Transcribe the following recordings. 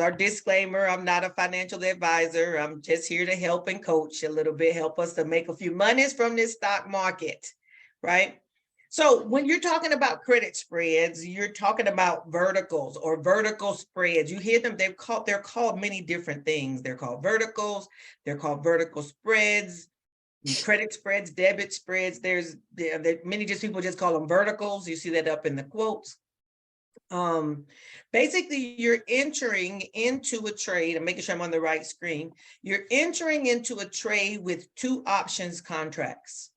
our disclaimer, I'm not a financial advisor. I'm just here to help and coach a little bit, help us to make a few monies from this stock market, right? So when you're talking about credit spreads, you're talking about verticals or vertical spreads. You hear them, they're called many different things. They're called verticals, they're called vertical spreads, credit spreads, debit spreads. There's many just people just call them verticals. You see that up in the quotes. Basically, you're entering into a trade. I'm making sure I'm on the right screen. You're entering into a trade with two options contracts.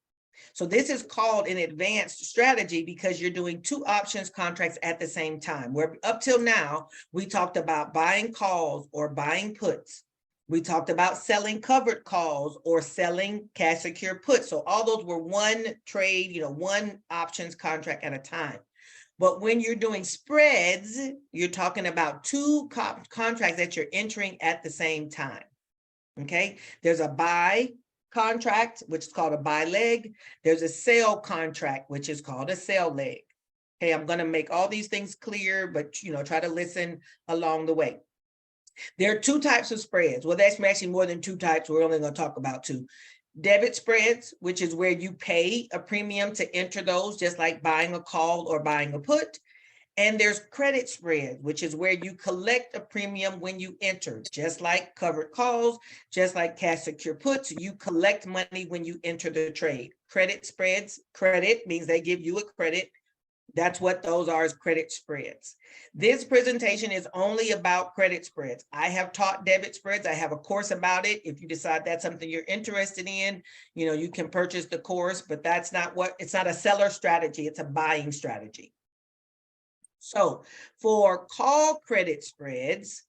So this is called an advanced strategy because you're doing two options contracts at the same time. Where up till now, we talked about buying calls or buying puts. We talked about selling covered calls or selling cash secure puts. So all those were one trade, one options contract at a time. But when you're doing spreads, you're talking about two contracts that you're entering at the same time. Okay, there's a buy contract, which is called a buy leg. There's a sell contract, which is called a sell leg. Okay, I'm going to make all these things clear, but try to listen along the way. There are two types of spreads. Well, that's actually more than two types. We're only going to talk about two. Debit spreads, which is where you pay a premium to enter those, just like buying a call or buying a put. And there's credit spread, which is where you collect a premium when you enter, just like covered calls, just like cash secure puts, you collect money when you enter the trade. Credit spreads, credit means they give you a credit. That's what those are, is credit spreads. This presentation is only about credit spreads. I have taught debit spreads. I have a course about it. If you decide that's something you're interested in, you can purchase the course, but it's not a seller strategy. It's a buying strategy. So for call credit spreads,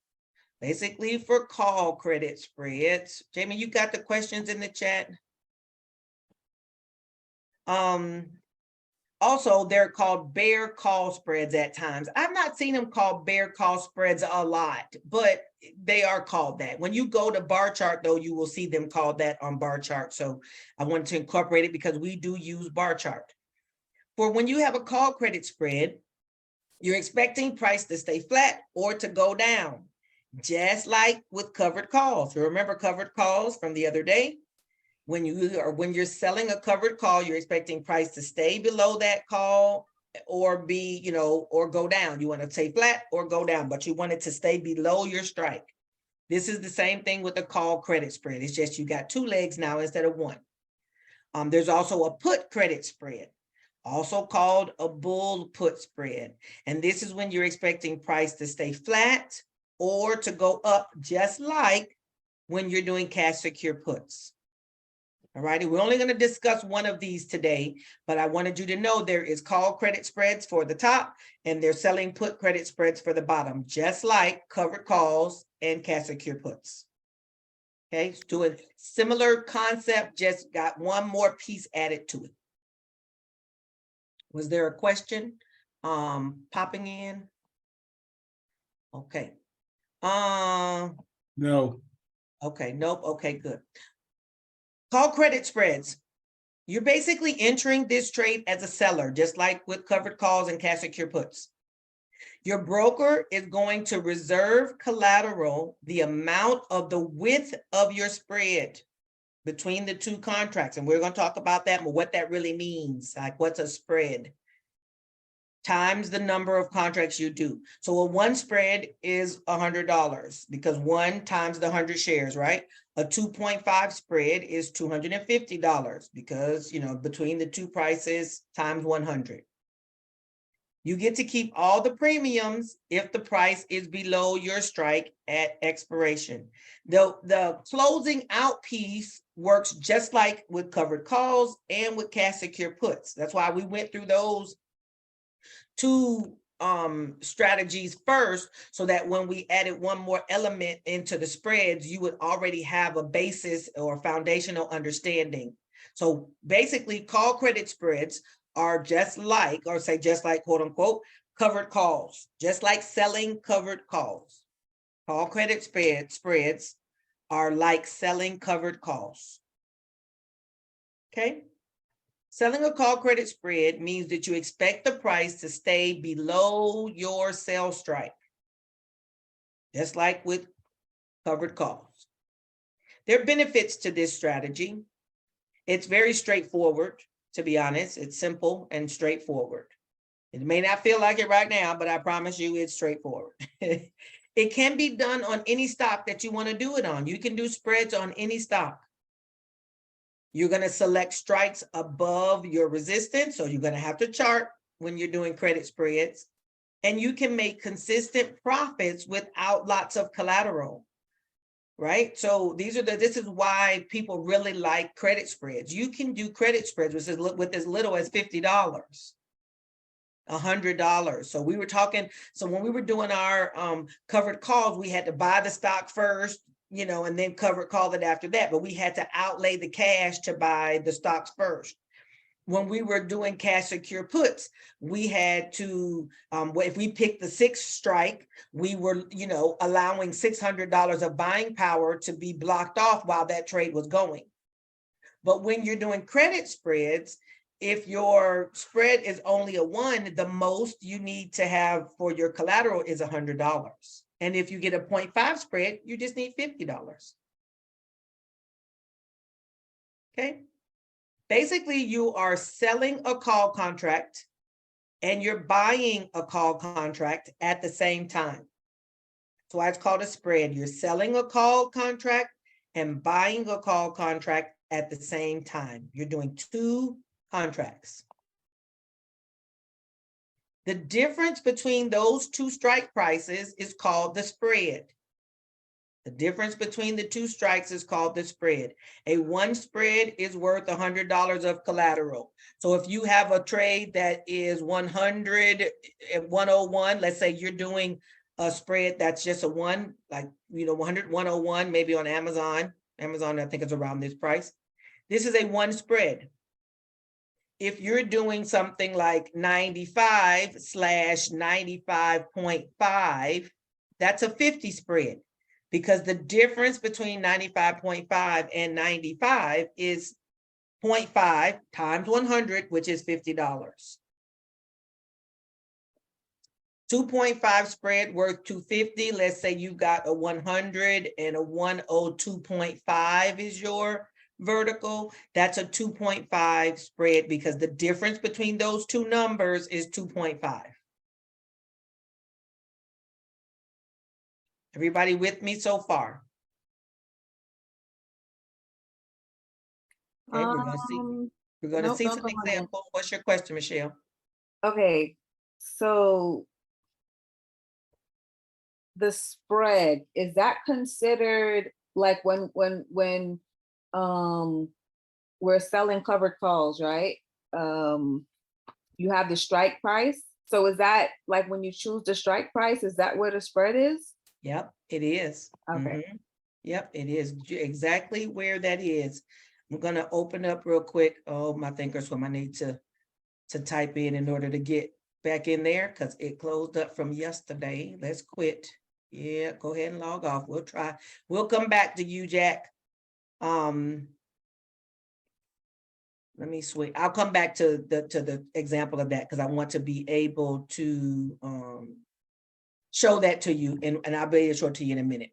basically for call credit spreads, Jamie, you got the questions in the chat? Also, they're called bear call spreads at times. I've not seen them called bear call spreads a lot, but they are called that. When you go to bar chart, though, you will see them called that on bar chart. So I wanted to incorporate it because we do use bar chart. For when you have a call credit spread, you're expecting price to stay flat or to go down, just like with covered calls. You remember covered calls from the other day? When you're selling a covered call, you're expecting price to stay below that call or be, or go down. You want to stay flat or go down, but you want it to stay below your strike. This is the same thing with the call credit spread. It's just you got two legs now instead of one. There's also a put credit spread, also called a bull put spread. And this is when you're expecting price to stay flat or to go up, just like when you're doing cash secure puts. All righty, we're only going to discuss one of these today, but I wanted you to know there is call credit spreads for the top and they're selling put credit spreads for the bottom, just like covered calls and cash secure puts. Okay, it's doing similar concept, just got one more piece added to it. Was there a question popping in? Okay. No. Okay, nope. Okay, good. Call credit spreads. You're basically entering this trade as a seller, just like with covered calls and cash secure puts. Your broker is going to reserve collateral, the amount of the width of your spread between the two contracts. And we're going to talk about that, but what that really means, like what's a spread, times the number of contracts you do. So a one spread is $100 because one times the 100 shares, right? A 2.5 spread is $250 because, between the two prices times 100. You get to keep all the premiums if the price is below your strike at expiration. The closing out piece works just like with covered calls and with cash secure puts. That's why we went through those two strategies first, so that when we added one more element into the spreads, you would already have a basis or foundational understanding. So basically, call credit spreads are just like, quote unquote, covered calls, just like selling covered calls. Call credit spreads are like selling covered calls. Okay. Selling a call credit spread means that you expect the price to stay below your sell strike. just like with covered calls. There are benefits to this strategy. It's very straightforward, to be honest. It's simple and straightforward. It may not feel like it right now, but I promise you it's straightforward. It can be done on any stock that you want to do it on. You can do spreads on any stock. You're going to select strikes above your resistance, so you're going to have to chart when you're doing credit spreads. And you can make consistent profits without lots of collateral, right? So this is why people really like credit spreads. You can do credit spreads with as little as $50. $100. So we were talking, so when we were doing our covered calls, we had to buy the stock first, and then covered call it after that, but we had to outlay the cash to buy the stocks first. When we were doing cash secure puts, we had to, if we picked the 6th strike, we were, allowing $600 of buying power to be blocked off while that trade was going. But when you're doing credit spreads, if your spread is only a 1, the most you need to have for your collateral is $100. And if you get a 0.5 spread, you just need $50. Okay. Basically, you are selling a call contract and you're buying a call contract at the same time. That's why it's called a spread. You're selling a call contract and buying a call contract at the same time. You're doing 2 contracts. The difference between those 2 strike prices is called the spread. The difference between the 2 strikes is called the spread. A 1 spread is worth $100 of collateral. So if you have a trade that is 100 at 101, let's say you're doing a spread that's just a 1, like 100, 101, maybe on Amazon. Amazon, I think, is around this price. This is a 1 spread. If you're doing something like 95/95.5, that's a 50 spread, because the difference between 95.5 and 95 is 0.5 times 100, which is $50. 2.5 spread worth $250. Let's say you got a 100 and a 102.5 is your vertical. That's a 2.5 spread, because the difference between those 2 numbers is 2.5. Everybody with me so far? Okay, we're gonna see. We're gonna see some examples. What's your question, Michelle? Okay, so the spread, is that considered like when we're selling covered calls, right? You have the strike price. So is that like when you choose the strike price, is that where the spread is? Yep, it is. Okay. Yep, it is exactly where that is. I'm gonna open up real quick. Oh, my thinkorswim, I need to type in order to get back in there, because it closed up from yesterday. Let's quit. Yeah, go ahead and log off. We'll try. We'll come back to you, Jack. Let me switch. I'll come back to the example of that, because I want to be able to show that to you, and I'll be able to show it to you in a minute.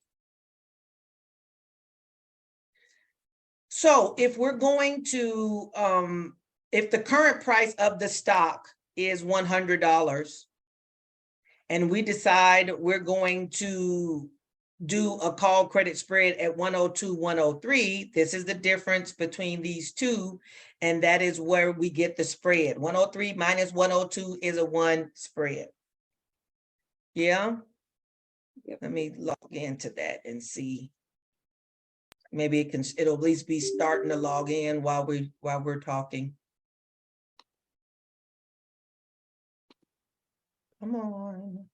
So if we're going to, if the current price of the stock is $100, and we decide we're going to do a call credit spread at 102, 103, this is the difference between these 2, and that is where we get the spread. 103 minus 102 is a 1 spread. Yeah. Yep. Let me log into that and see. Maybe it'll at least be starting to log in while we're talking. Come on.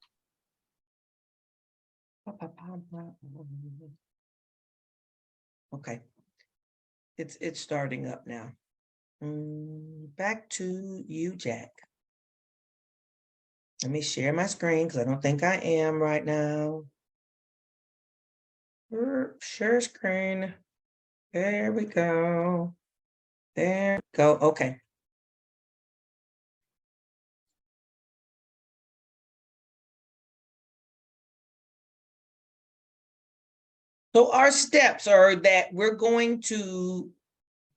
Okay. It's starting up now. Back to you, Jack. Let me share my screen, because I don't think I am right now. Share screen. There we go. There we go. Okay. So our steps are that we're going to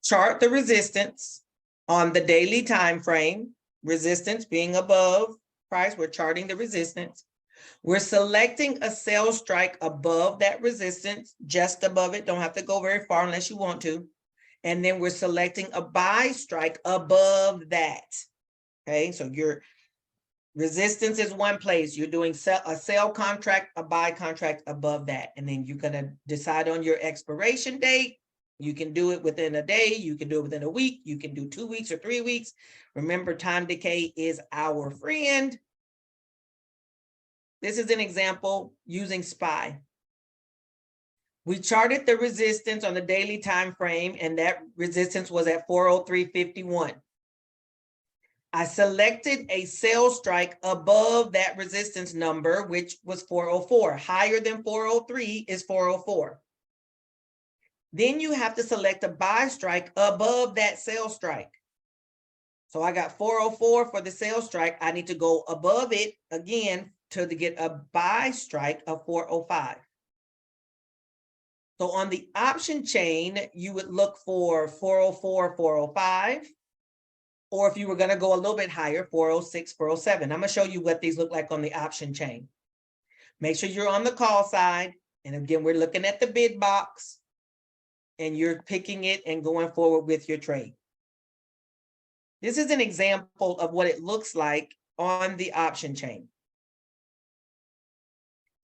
chart the resistance on the daily time frame, resistance being above price, we're charting the resistance. We're selecting a sell strike above that resistance, just above it, don't have to go very far unless you want to. And then we're selecting a buy strike above that. Okay, so your resistance is one place, you're doing a sell contract, a buy contract above that, and then you're gonna decide on your expiration date. You can do it within a day, you can do it within a week, you can do 2 weeks or 3 weeks. Remember, time decay is our friend. This is an example using SPY. We charted the resistance on the daily time frame, and that resistance was at 403.51. I selected a sell strike above that resistance number, which was 404. Higher than 403 is 404. Then you have to select a buy strike above that sell strike. So I got 404 for the sell strike. I need to go above it again to get a buy strike of 405. So on the option chain, you would look for 404, 405. Or if you were going to go a little bit higher, 406, 407. I'm going to show you what these look like on the option chain. Make sure you're on the call side. And again, we're looking at the bid box. And you're picking it and going forward with your trade. This is an example of what it looks like on the option chain.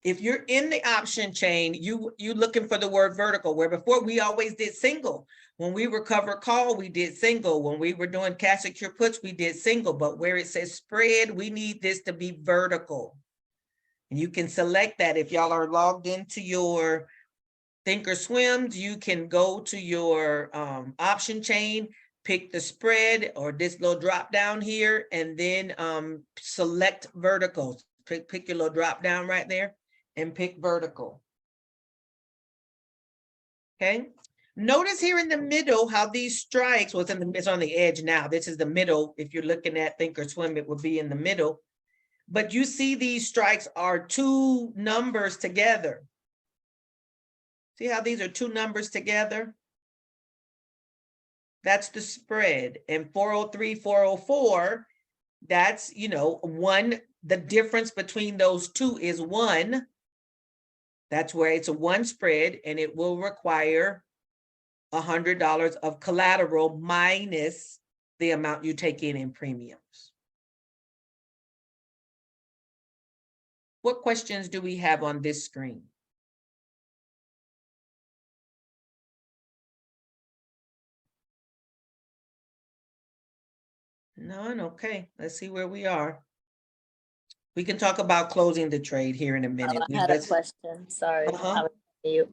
If you're in the option chain, you're looking for the word vertical, where before we always did single. When we were covered call, we did single. When we were doing cash secure puts, we did single. But where it says spread, we need this to be vertical. And you can select that. If y'all are logged into your Thinkorswims, you can go to your option chain, pick the spread or this little drop down here, and then select verticals. Pick your little drop down right there and pick vertical. Okay. Notice here in the middle how these strikes was it's on the edge now. This is the middle. If you're looking at Thinkorswim, it would be in the middle. But you see these strikes are two numbers together. See how these are two numbers together? That's the spread. And 403, 404, that's, one, the difference between those two is 1. That's where it's a 1 spread, and it will require $100 of collateral minus the amount you take in premiums. What questions do we have on this screen? None. Okay, let's see where we are. We can talk about closing the trade here in a minute. I had a question. Sorry. Go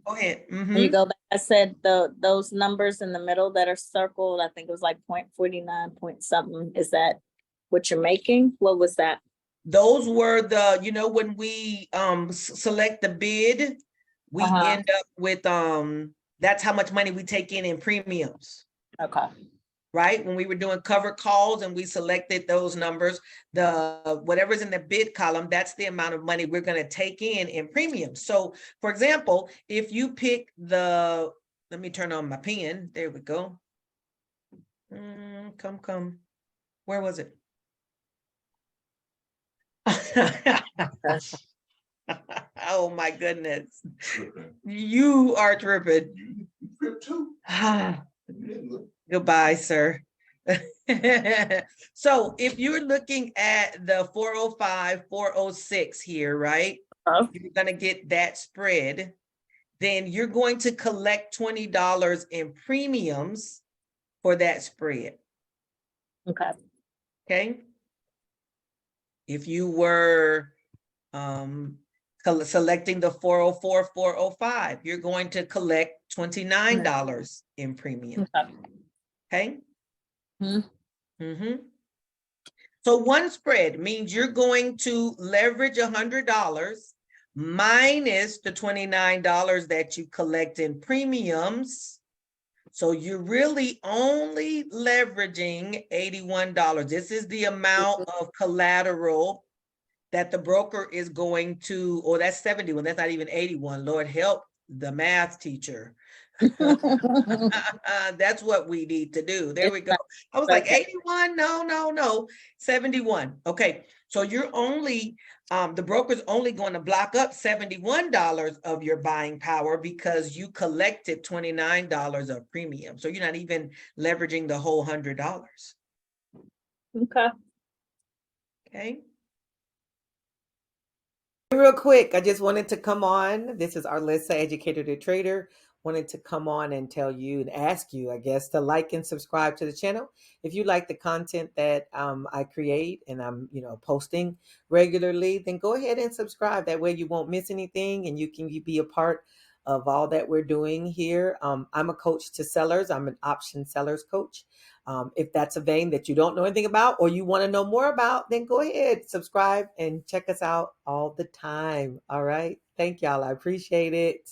ahead. When you go back, I said those numbers in the middle that are circled, I think it was like 0.49 point something. Is that what you're making? What was that? Those were the, when we select the bid, we end up with that's how much money we take in premiums. Okay. Right? When we were doing covered calls and we selected those numbers, the whatever's in the bid column, that's the amount of money we're going to take in premiums. So for example, if you pick let me turn on my pen. There we go. Come. Where was it? Oh my goodness. You are tripping. Goodbye, sir. So if you're looking at the 405, 406 here, right? You're going to get that spread. Then you're going to collect $20 in premiums for that spread. Okay. Okay. If you were selecting the 404, 405, you're going to collect $29 in premium. Okay. So one spread means you're going to leverage $100 minus the $29 that you collect in premiums. So you're really only leveraging $81. This is the amount of collateral that the broker is going to, or that's 71, that's not even 81, Lord help. the math teacher. That's what we need to do. There we go. I was like, Okay. 81? No, 71. Okay, so you're only, the broker's only going to block up $71 of your buying power because you collected $29 of premium. So you're not even leveraging the whole $100. Okay. Okay. Real quick, I just wanted to come on. This is Arlissa, Educator to Trader. Wanted to come on and tell you and ask you, I guess, to like and subscribe to the channel. If you like the content that I create and I'm, posting regularly, then go ahead and subscribe. That way you won't miss anything and you can be a part of all that we're doing here. I'm a coach to sellers. I'm an option sellers coach. If that's a vein that you don't know anything about or you want to know more about, then go ahead, subscribe and check us out all the time. All right. Thank y'all. I appreciate it.